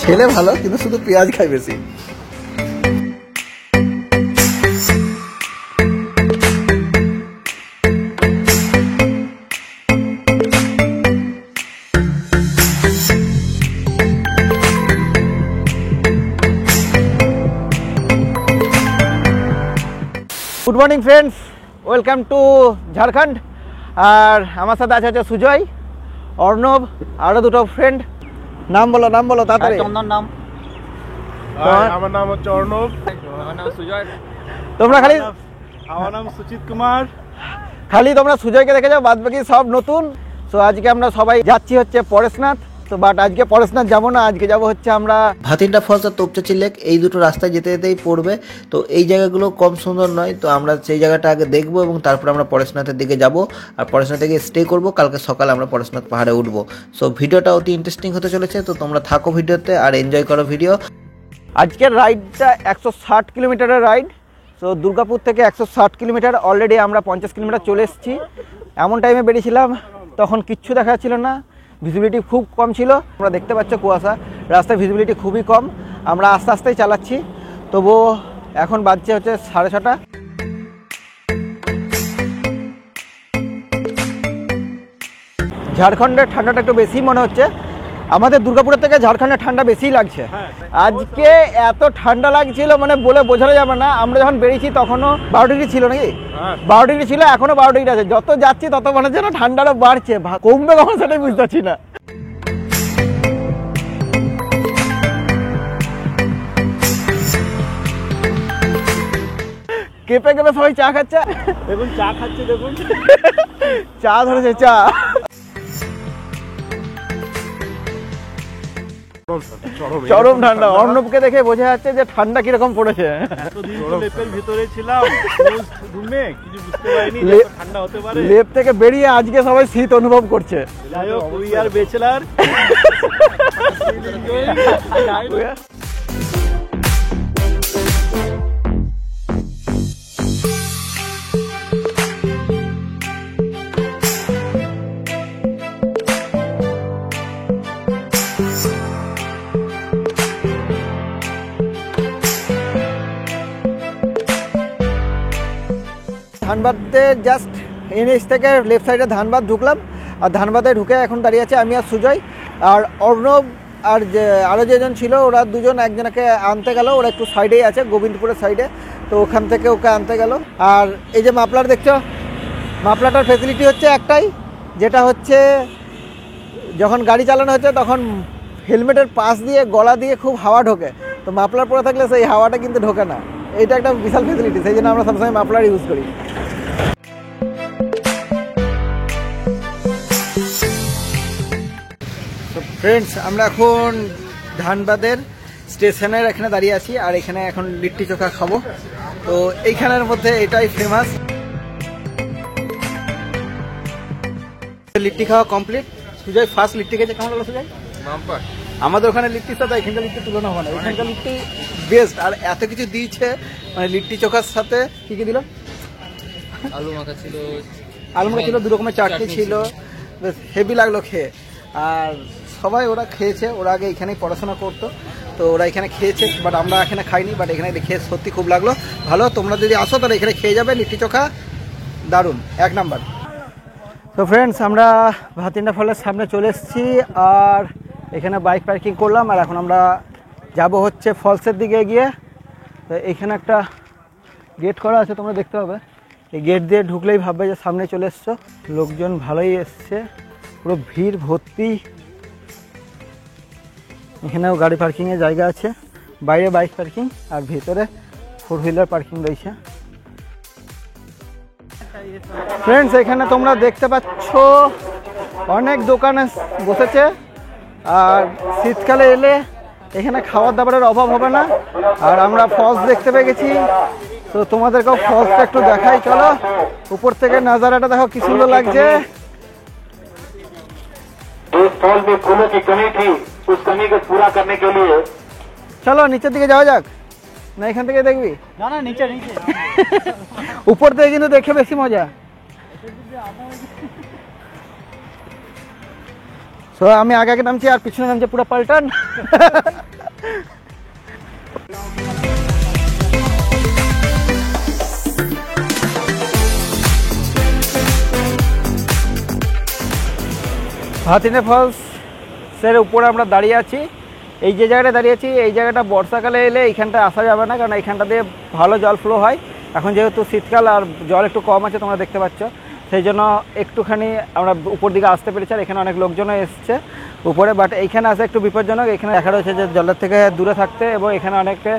ছেলে ভালো কিন্তু শুধু পেঁয়াজ খায় বেশি। Good morning friends, welcome to Jharkhand. আর আমার সাথে আছে সুজয়, অর্ণব, আরো দুটো ফ্রেন্ড। নাম বলো তাড়াতাড়ি। চন্দন নাম। আমার নাম হচ্ছে অর্ণব। আমার নাম সুজয়। তোমরা খালি আমার নাম সুচিত কুমার। খালি তোমরা সুজয়কে দেখে যাও, বাদ বাকি সব নতুন। তো আজকে আমরা সবাই যাচ্ছি হচ্ছে পরেশনাথ। তো বাট আজকে পরেশনাথ যাবো না, আজকে যাবো হচ্ছে আমরা ভাতিন্ডা ফলস আর তোপচাঁচি লেক। এই দুটো রাস্তায় যেতে যেতেই পড়বে। তো এই জায়গাগুলো কম সুন্দর নয়, তো আমরা সেই জায়গাটা আগে দেখবো এবং তারপর আমরা পরেশনাথের দিকে যাব আর পরেশনাথে গিয়ে স্টে করবো। কালকে সকালে আমরা পরেশনাথ পাহাড়ে উঠবো। সো ভিডিওটা অতি ইন্টারেস্টিং হতে চলেছে, তো তোমরা থাকো ভিডিওতে আর এনজয় করো ভিডিও। আজকের রাইডটা 160 কিলোমিটারের রাইড। সো দুর্গাপুর থেকে 160 কিলোমিটার, অলরেডি আমরা 50 কিলোমিটার চলে এসেছি। এমন টাইমে বেরিয়েছিলাম তখন কিচ্ছু দেখা যাচ্ছিল না, ভিজিবিলিটি খুব কম ছিল। তোমরা দেখতে পাচ্ছ কুয়াশা, রাস্তায় ভিজিবিলিটি খুবই কম। আমরা আস্তে আস্তেই চালাচ্ছি, তবুও এখন বাজছে হচ্ছে 6:30। ঝাড়খণ্ডের ঠান্ডাটা একটু বেশি মনে হচ্ছে, আমাদের দুর্গাপুরের থেকে ঝাড়খণ্ডের ঠান্ডা বেশিই লাগছে। আজকে এত ঠান্ডা লাগছিল মানে বলে বোঝানো যাবে না। আমরা যখন বেরিয়েছি তখনও 12 ডিগ্রি ছিল নাকি, 12 ডিগ্রি ছিল, এখনো 12 ডিগ্রি আছে। যত যাচ্ছি তত মনে হচ্ছে না ঠান্ডাটা বাড়ছে, কমবে কখন সেটাই বুঝতে পারছি না। কেঁপে কেঁপে সবাই চা খাচ্ছে, দেখুন চা খাচ্ছে, দেখুন চা ধরেছে চা। চরম ঠান্ডা। অর্ণবকে দেখে বোঝা যাচ্ছে যে ঠান্ডা কিরকম পড়েছে। ভিতরে ছিলাম রুমে, কিছু বুঝতে পারিনি ঠান্ডা হতে পারে। লেপ থেকে বেরিয়ে আজকে সবাই শীত অনুভব করছে। যাই হোক, উই আর ব্যাচেলার। ধানবাদে জাস্ট এনএইচ থেকে লেফট সাইডে ধানবাদ ঢুকলাম, আর ধানবাদে ঢুকে এখন দাঁড়িয়ে আছে আমি আর সুজয়। আর অর্ণব আর যে আরও যেজন ছিল ওরা দুজন একজনকে আনতে গেল, ওরা একটু সাইডেই আছে গোবিন্দপুরের সাইডে, তো ওখান থেকে ওকে আনতে গেল। আর এই যে মাফলার দেখছো, মাফলাটার ফেসিলিটি হচ্ছে একটাই, যেটা হচ্ছে যখন গাড়ি চালানো হচ্ছে তখন হেলমেটের পাশ দিয়ে গলা দিয়ে খুব হাওয়া ঢোকে, তো মাফলার পরে থাকলে সেই হাওয়াটা কিন্তু ঢোকে না। এইটা একটা বিশাল ফেসিলিটি, সেই জন্য আমরা সবসময় মাফলার ইউজ করি। তো ফ্রেন্ডস, আমরা এখন ধানবাদের স্টেশনের এখানে দাঁড়িয়ে আছি, আর এখানে এখন লিট্টি চোখা খাবো। তো এইখানের মধ্যে এটাই ফেমাস। লিট্টি খাওয়া কমপ্লিট। সুজয় ফার্স্ট লিট্টি খেয়েছে, কেমন লাগলো সুজয়? আমাদের ওখানে লিট্টির সাথে এখানকার লিট্টি তুলনা হয় না, এখানকার লিট্টি বেস্ট। আর এত কিছু দিয়েছে, মানে লিট্টি চোখার সাথে কি কি দিল? আলু মাখা ছিল, 2 রকমের চাটনি ছিল, বেশ হেভি লাগলো খেয়ে। আর সবাই ওরা খেয়েছে, ওরা আগে এখানেই পড়াশোনা করতো, তো ওরা এখানে খেয়েছে, বাট আমরা এখানে খাইনি। বাট এখানে খেয়ে সত্যি খুব লাগলো ভালো। তোমরা যদি আসো তাহলে এখানে খেয়ে যাবে, লিট্টি চোখা দারুণ, 1 নাম্বার। তো ফ্রেন্ডস, আমরা ভাতিন্ডা ফলের সামনে চলে এসেছি, আর এখানে বাইক পার্কিং করলাম। আর এখন আমরা যাব হচ্ছে ফলসের দিকে গিয়ে। তো এখানে একটা গেট করা আছে, তোমরা দেখতে পাবে। এই গেট দিয়ে ঢুকলেই ভাববে যে সামনে চলে এসছো। লোকজন ভালোই এসছে, পুরো ভিড় ভর্তি। এখানেও গাড়ি পার্কিংয়ের জায়গা আছে, বাইরে বাইক পার্কিং আর ভেতরে 4 হুইলার পার্কিং রয়েছে। ফ্রেন্ডস, এখানে তোমরা দেখতে পাচ্ছ অনেক দোকানে বসেছে, আর শীতকালে এলে এখানে খাবার দাবারের অভাব হবে না। আর আমরা ফলস দেখতে পেয়ে গেছি, তো তোমাদেরকেও ফলসটা একটু দেখাই, চলো। উপর থেকে নাজারাটা দেখো কি সুন্দর লাগছে। চলো নিচের দিকে যাওয়া যাক, না এখান থেকে দেখবি? না না, নিচে নিচে। উপর থেকে কিন্তু দেখে বেশি মজা। তো আমি আগে নামছি আর পিছনে নামছে পুরো পাল্টান। ভাতিন্ডা ফলসের উপরে আমরা দাঁড়িয়ে আছি। এই যে জায়গাটা দাঁড়িয়ে আছি, এই জায়গাটা বর্ষাকালে এলে এইখানটা আসা যাবে না, কারণ এইখানটা দিয়ে ভালো জল ফ্লো হয়। এখন যেহেতু শীতকাল আর জল একটু কম আছে তোমরা দেখতে পাচ্ছ, সেই জন্য একটুখানি আমরা উপর দিকে আসতে পেরেছি। আর এখানে অনেক লোকজনও এসছে উপরে, বাট এইখানে আসা একটু বিপজ্জনক। এখানে দেখা রয়েছে যে জলের থেকে দূরে থাকতে, এবং এখানে অনেকে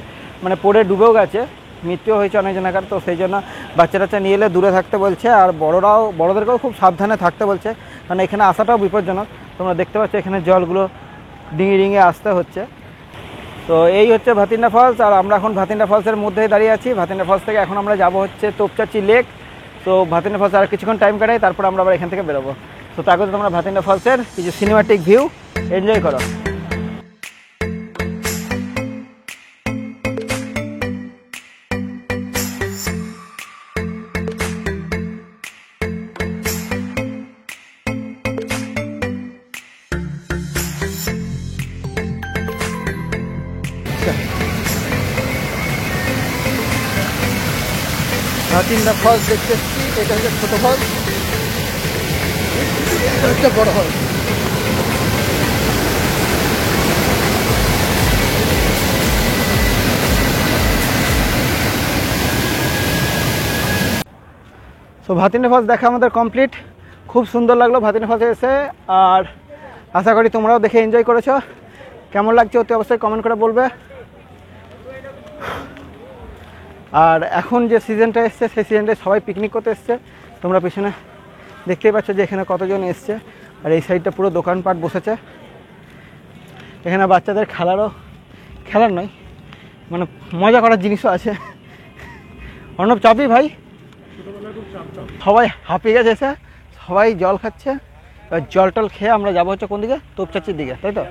মানে পড়ে ডুবেও গেছে, মৃত্যু হয়েছে অনেকজনাকার। তো সেই জন্য বাচ্চা টাচ্চা নিয়ে এলে দূরে থাকতে বলছে, আর বড়োদেরকেও খুব সাবধানে থাকতে বলছে, কারণ এখানে আসাটাও বিপজ্জনক। তোমরা দেখতে পাচ্ছ এখানে জলগুলো ডিঙে ডিঙে আসতে হচ্ছে। তো এই হচ্ছে ভাতিন্ডা ফলস, আর আমরা এখন ভাতিন্ডা ফলসের মধ্যেই দাঁড়িয়ে আছি। ভাতিন্ডা ফলস থেকে এখন আমরা যাব হচ্ছে তোপচাচি লেক। তো ভাতিন্ডা ফলস আর কিছুক্ষণ টাইম কাটাই, তারপর আমরা আবার এখান থেকে বেরোবো। তো তার কাছে তোমরা ভাতিন্ডা ফলসের কিছু সিনেমাটিক ভিউ এনজয় করো। ভাতিন্ডা ফলস দেখতে এসেছি। এটা হচ্ছে ছোটো ফলস, এটা হচ্ছে বড় ফলস। তো ভাতিন্ডা ফলস দেখা আমাদের কমপ্লিট। খুব সুন্দর লাগলো ভাতিন্ডা ফলসে এসে, আর আশা করি তোমরাও দেখে এনজয় করেছো। কেমন লাগছে অতি অবশ্যই কমেন্ট করে বলবে। আর এখন যে সিজনটা এসছে সেই সিজনটায় সবাই পিকনিক করতে এসছে। তোমরা পিছনে দেখতেই পাচ্ছ যে এখানে কতজন এসছে, আর এই সাইডটা পুরো দোকানপাট বসেছে। এখানে বাচ্চাদের খেলার নয়, মানে মজা করার জিনিসও আছে। অর্ণব চাপি ভাই, সবাই হাঁপিয়ে গেছে এসে, সবাই জল খাচ্ছে। এবার জল টল খেয়ে আমরা যাবো হচ্ছে কোন দিকে, তোপচাচির দিকে, তাই তো?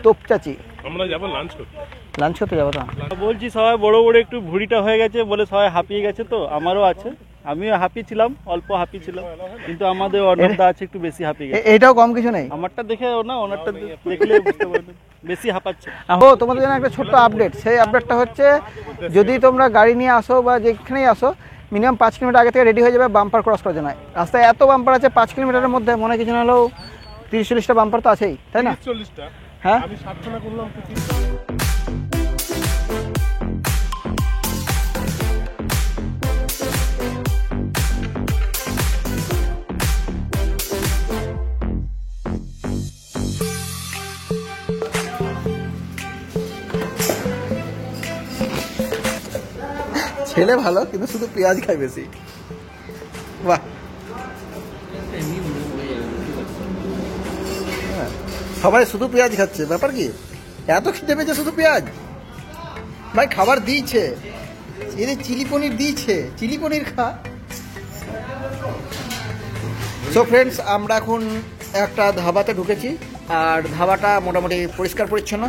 তোপচাচি আমরা যাবো লাঞ্চ করতে। লাঞ্চ করতে যাবো তো। বলছি সবাই বড় বড় একটু ভুঁড়িটা হয়ে গেছে বলে সবাই হাঁপিয়ে গেছে। তো আমারও আছে, আমিও হাঁপি ছিলাম, অল্প হাঁপি ছিলাম, কিন্তু আমাদের অর্ণবদা আছে একটু বেশি হাঁপিয়ে গেছে। এটাও কম কিছু নেই। আমারটা দেখে না, ওনারটা দেখলে বুঝতে পারবেন বেশি হাঁপাচ্ছে। ও তোমাদের জন্য একটা ছোট্ট আপডেট। সেই আপডেটটা হচ্ছে, যদি তোমরা গাড়ি নিয়ে আসো বা যেখানেই আসো, মিনিমাম 5 কিলোমিটার আগে থেকে রেডি হয়ে যাবে বাম্পার ক্রস করার জন্য। রাস্তায় এত বাম্পার আছে, 5 কিলোমিটারের মধ্যে মনে হয় কিছু না হলেও 30-40টা বাম্পার তো আছেই, তাই না? 40টা। হ্যাঁ, আমি 60টা করলাম। ছেলে ভালো, কিন্তু শুধু পেঁয়াজ খায় বেশি। বাহ, সবাই শুধু পেঁয়াজ খাচ্ছে, ব্যাপার কি? এত খিদে পেয়েছে শুধু পেঁয়াজ? ভাই খাবার দিয়েছে, এদের চিলি পনির দিয়েছে, চিলি পনির খা। সো ফ্রেন্ডস, আমরা এখন একটা ধাবাতে ঢুকেছি, আর ধাবাটা মোটামুটি পরিষ্কার পরিচ্ছন্ন।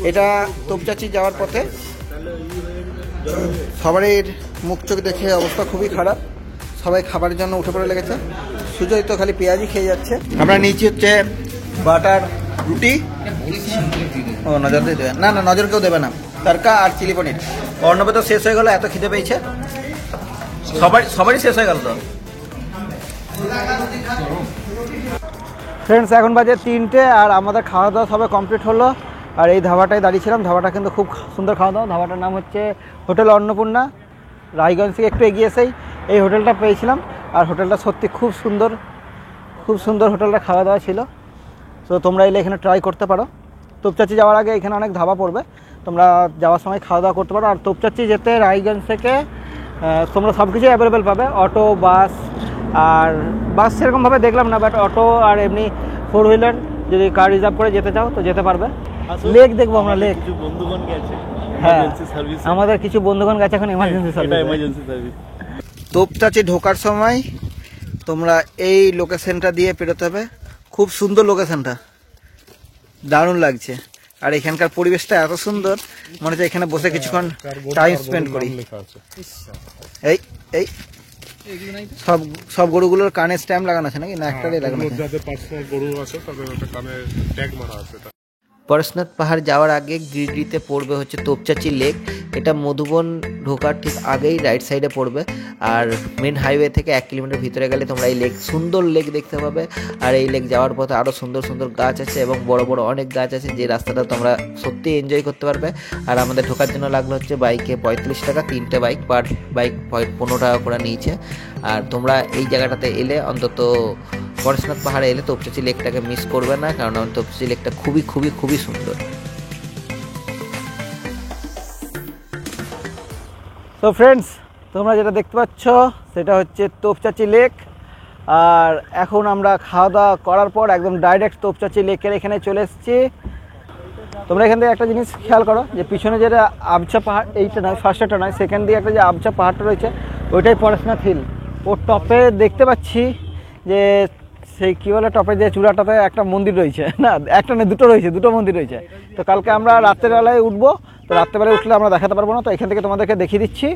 এটা তোপচাচি যাওয়ার পথে। সবারই মুখ চোখ দেখে অবস্থা খুবই খারাপ, সবাই খাবারের জন্য উঠে পড়ে লেগেছে। সুজয় তো খালি পেঁয়াজই খেয়ে যাচ্ছে। আমরা নিচে হচ্ছে বাটার রুটি। ও নজর দিয়ে দেবে না, না নজর কেউ দেবে না। তরকা আর চিলি পনির। অর্ণবে তো শেষ হয়ে গেল, এত খিদে পেয়েছে সবারই শেষ হয়ে গেল তো। ফ্রেন্ডস, এখন বাজে 3টে, আর আমাদের খাওয়া দাওয়া সবাই কমপ্লিট হলো। আর এই ধাবাটায় দাঁড়িয়েছিলাম। ধাবাটা কিন্তু খুব সুন্দর খাওয়া দাওয়া। ধাবাটার নাম হচ্ছে হোটেল অন্নপূর্ণা। রায়গঞ্জ থেকে একটু এগিয়ে এসেই এই হোটেলটা পেয়েছিলাম, আর হোটেলটা সত্যি খুব সুন্দর, খুব সুন্দর হোটেলটা খাওয়া দাওয়া ছিল। তো তোমরা এলে এখানে ট্রাই করতে পারো। তোপচাচি যাওয়ার আগে এখানে অনেক ধাবা পড়বে, তোমরা যাওয়ার সময় খাওয়া দাওয়া করতে পারো। আর তোপচাচি যেতে রায়গঞ্জ থেকে তোমরা সব কিছুই অ্যাভেলেবেল পাবে, অটো, বাস। আর বাস সেরকমভাবে দেখলাম না, বাট অটো আর এমনি 4 হুইলার যদি কার রিজার্ভ করে যেতে চাও তো যেতে পারবে। লেক দেখবো আমরা, লেক। কিছু বন্ধুগণ গেছে, হ্যাঁ আমাদের কিছু বন্ধুগণ গেছে এখন এমার্জেন্সি সার্ভিস। তোপচাচি ঢোকার সময় তোমরা এই লোকেশনটা দিয়ে পেরোতে হবে। খুব সুন্দর লোকেশনটা, দারুণ লাগছে। আর এখানকার পরিবেশটা এত সুন্দর, মনে হচ্ছে এখানে বসে কিছুক্ষণ টাইম স্পেন্ড করি। এই এই সব গরুগুলোর কানে স্ট্যাম্প লাগানো আছে নাকি, না একটাই লাগানো আছে? পরশনাথ পাহাড় যাওয়ার আগে গিরিডিতে পড়বে হচ্ছে তোপচাচি লেক। এটা মধুবন ঢোকার ঠিক আগেই রাইট সাইডে পড়বে। আর মেন হাইওয়ে থেকে 1 কিলোমিটার ভিতরে গেলে তোমরা এই লেক, সুন্দর লেক দেখতে পাবে। আর এই লেক যাওয়ার পথে আরও সুন্দর সুন্দর গাছ আছে এবং বড় বড় অনেক গাছ আছে, যে রাস্তাটা তোমরা সত্যি এনজয় করতে পারবে। আর আমাদের ঢোকার জন্য লাগলো হচ্ছে বাইকে 35 টাকা, 3টে বাইক, পার বাইক 15 টাকা করে নিয়েছে। আর তোমরা এই জায়গাটাতে এলে অন্তত পরশনাথ পাহাড়ে এলে তোপচাচি লেকটাকে মিস করবে না, কারণ তোপচাচি লেকটা খুবই খুবই খুবই সুন্দর। তো ফ্রেন্ডস, তোমরা যেটা দেখতে পাচ্ছ সেটা হচ্ছে তোপচাচি লেক। আর এখন আমরা খাওয়া দাওয়া করার পর একদম ডাইরেক্ট তোপচাচি লেকের এখানে চলে এসেছি। তোমরা এখান থেকে একটা জিনিস খেয়াল করো, যে পিছনে যেটা আবছা পাহাড়, এইটা নয়, ফার্স্টটা নয়, সেকেন্ড দিকে একটা যে আবছা পাহাড়টা রয়েছে ওইটাই পরশনাথ হিল। ওর টপে দেখতে পাচ্ছি যে সেই কী বলে, টপে যে চূড়াটাতে একটা মন্দির রয়েছে, না একটা নয়, দুটো রয়েছে, দুটো মন্দির রয়েছে। তো কালকে আমরা রাত্রেবেলায় উঠবো, তো রাত্রেবেলায় উঠলে আমরা দেখাতে পারবো না, তো এখান থেকে তোমাদেরকে দেখিয়ে দিচ্ছি।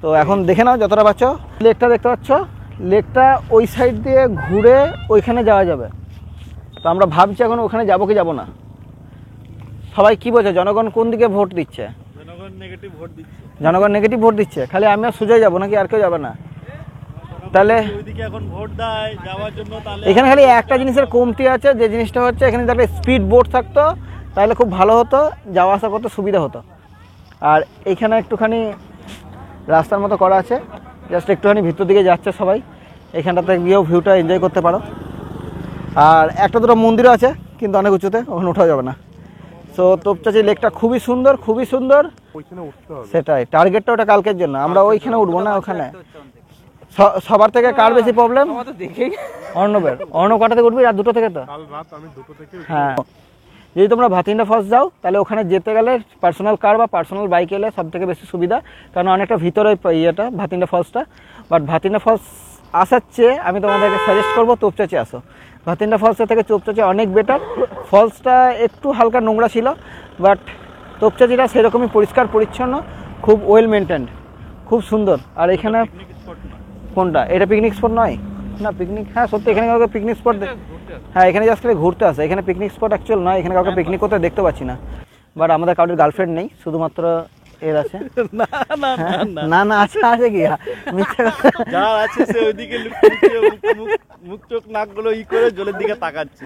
তো এখন দেখে নাও যতটা পাচ্ছ। লেকটা দেখতে পাচ্ছ, লেকটা ওই সাইড দিয়ে ঘুরে ওইখানে যাওয়া যাবে। তো আমরা ভাবছি এখন ওখানে যাবো কি যাবো না। সবাই কি বলছে, জনগণ কোন দিকে ভোট দিচ্ছে? জনগণ নেগেটিভ ভোট দিচ্ছে। জনগণ নেগেটিভ ভোট দিচ্ছে, খালি আমি আর সুজয় যাবো নাকি আর কেউ যাবে না? তাহলে ওইদিকে এখন ভোট দেয় যাওয়ার জন্য, তাহলে এখানে খালি একটা জিনিসের কমতি আছে, যে জিনিসটা হচ্ছে এখানে যদি একটা স্পিড বোট থাকতো তাহলে খুব ভালো হতো, যাওয়া আসা করতে সুবিধা হতো। আর এইখানে একটুখানি রাস্তার মতো করা আছে, জাস্ট একটুখানি ভিতর দিকে যাচ্ছে সবাই, এখানটাতে গিয়েও ভিউটা এনজয় করতে পারো। আর একটা দুটো মন্দিরও আছে, কিন্তু অনেক উঁচুতে, ওখানে ওঠা যাবে না। সো তোপচাচি লেকটা খুবই সুন্দর, খুবই সুন্দর। সেটাই টার্গেটটা ওটা কালকের জন্য, আমরা ওইখানে উঠবো না। ওখানে সবার থেকে কার বেশি প্রবলেম? অর্ণবের। অর্ণব কটা থেকে উঠবি? রাত 2টো থেকে। তো হ্যাঁ, যদি তোমরা ভাতিন্ডা ফলস যাও তাহলে ওখানে যেতে গেলে পার্সোনাল কার বা পার্সোনাল বাইক এলে সব থেকে বেশি সুবিধা, কারণ অনেকটা ভিতরে ইয়েটা ভাতিন্ডা ফলসটা। বাট ভাতিন্ডা ফলস আসার চেয়ে আমি তোমাদেরকে সাজেস্ট করবো তোপচাচি আসো। ভাতিন্ডা ফলসের থেকে তোপচাচি অনেক বেটার। ফলসটা একটু হালকা নোংরা ছিল, বাট তোপচাচিটা সেরকমই পরিষ্কার পরিচ্ছন্ন, খুব ওয়েল মেনটেন্ড, খুব সুন্দর। আর এখানে কোনটা, এটা পিকনিক স্পট নয় না? পিকনিক, হ্যাঁ সত্যি এখানে কাউকে পিকনিক স্পট, হ্যাঁ এখানে জাস্ট খালি ঘুরতে আসে, এখানে পিকনিক স্পট অ্যাকচুয়াল নয়। এখানে কাউকে পিকনিক করতে দেখতে পাচ্ছি না। বাট আমাদের কারোর গার্লফ্রেন্ড নেই, শুধুমাত্র এর আছে। না না আছে, আছে কি মিথ্যা কথা। যা আছে সে ওইদিকে মুখ চোখ নাকগুলো ই করে জলের দিকে তাকাচ্ছে।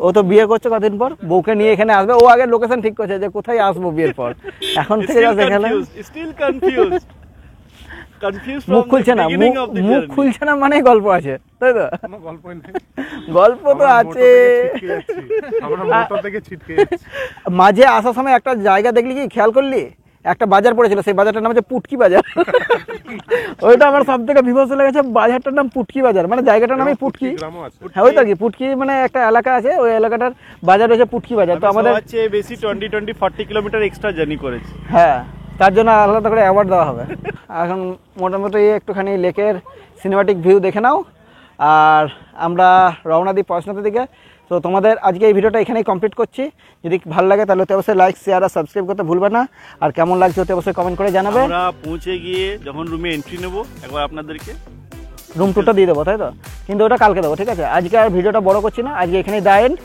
ও তো বিয়ে করছে কদিন পর, বউকে নিয়ে এখানে আসবে। ও আগে লোকেশন ঠিক করছে যে কোথায় আসবো বিয়ের পর, এখন থেকে যাচ্ছে এখানে। স্টিল কনফিউজ, মুখ খুলছে না, মুখ খুলছে না মানে গল্প আছে, তাই তো? গল্প তো আছে। মাঝে আসার সময় একটা জায়গা দেখলি কি, খেয়াল করলি? একটা বাজার পড়েছিল, সেই বাজারটার নাম হচ্ছে পুটকি বাজার। ওইটা আমার সব থেকে বিভৎস লেগেছে। বাজারটার নাম পুটকি বাজার, মানে জায়গাটার নামই পুটকি। হ্যাঁ ওই তো কি, পুটকি মানে একটা এলাকা আছে, ওই এলাকাটার বাজার হচ্ছে পুটকি বাজার। তো আমাদের বেশি 20-40 কিলোমিটার এক্সট্রা জার্নি করেছে। হ্যাঁ, তার জন্য আলাদা করে অ্যাওয়ার্ড দেওয়া হবে। এখন মোটামুটি একটুখানি লেকের সিনেমাটিক ভিউ দেখে নাও, আর আমরা রওনা দিই পরশনাথের দিকে। তো তোমাদের আজকে এই ভিডিওটা এখানেই কমপ্লিট করছি। যদি ভালো লাগে তাহলে অবশ্যই লাইক, শেয়ার আর সাবস্ক্রাইব করতে ভুলবে না। আর কেমন লাগছে অবশ্যই কমেন্ট করে জানাবে। আমরা পৌঁছে গিয়ে যখন রুমে এন্ট্রি নেব, একবার আপনাদেরকে রুম টুরটা দিয়ে দেবো, তাই তো? কিন্তু ওটা কালকে দেবো, ঠিক আছে? আজকে আর ভিডিওটা বড় করছি না, আজকে এখানেই দা এন্ড।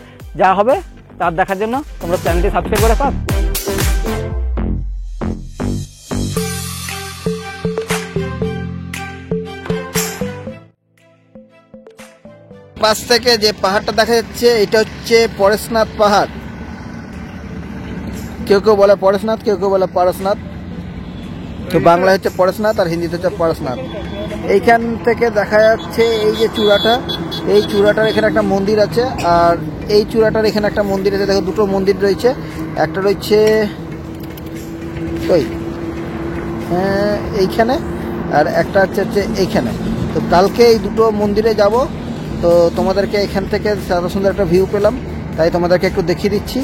যা হবে তার দেখার জন্য তোমরা চ্যানেলটি সাবস্ক্রাইব করে রাখো। পাশ থেকে যে পাহাড়টা দেখা যাচ্ছে এটা হচ্ছে পরশনাথ পাহাড়। কেউ কেউ বলে পরশনাথ, কেউ কেউ বলে পারশনাথ। তো বাংলা হচ্ছে পরশনাথ আর হিন্দিতে হচ্ছে পরশনাথ। এইখান থেকে দেখা যাচ্ছে এই যে চূড়াটা, এই চূড়াটার এখানে একটা মন্দির আছে, আর এই চূড়াটার এখানে একটা মন্দির আছে। দেখো দুটো মন্দির রয়েছে, একটা রয়েছে ওই এইখানে, আর একটা হচ্ছে এইখানে। তো কালকে এই দুটো মন্দিরে যাব। তো তোমাদেরকে এখান থেকে এত সুন্দর একটা ভিউ পেলাম, তাই তোমাদেরকে একটু দেখিয়ে দিচ্ছি।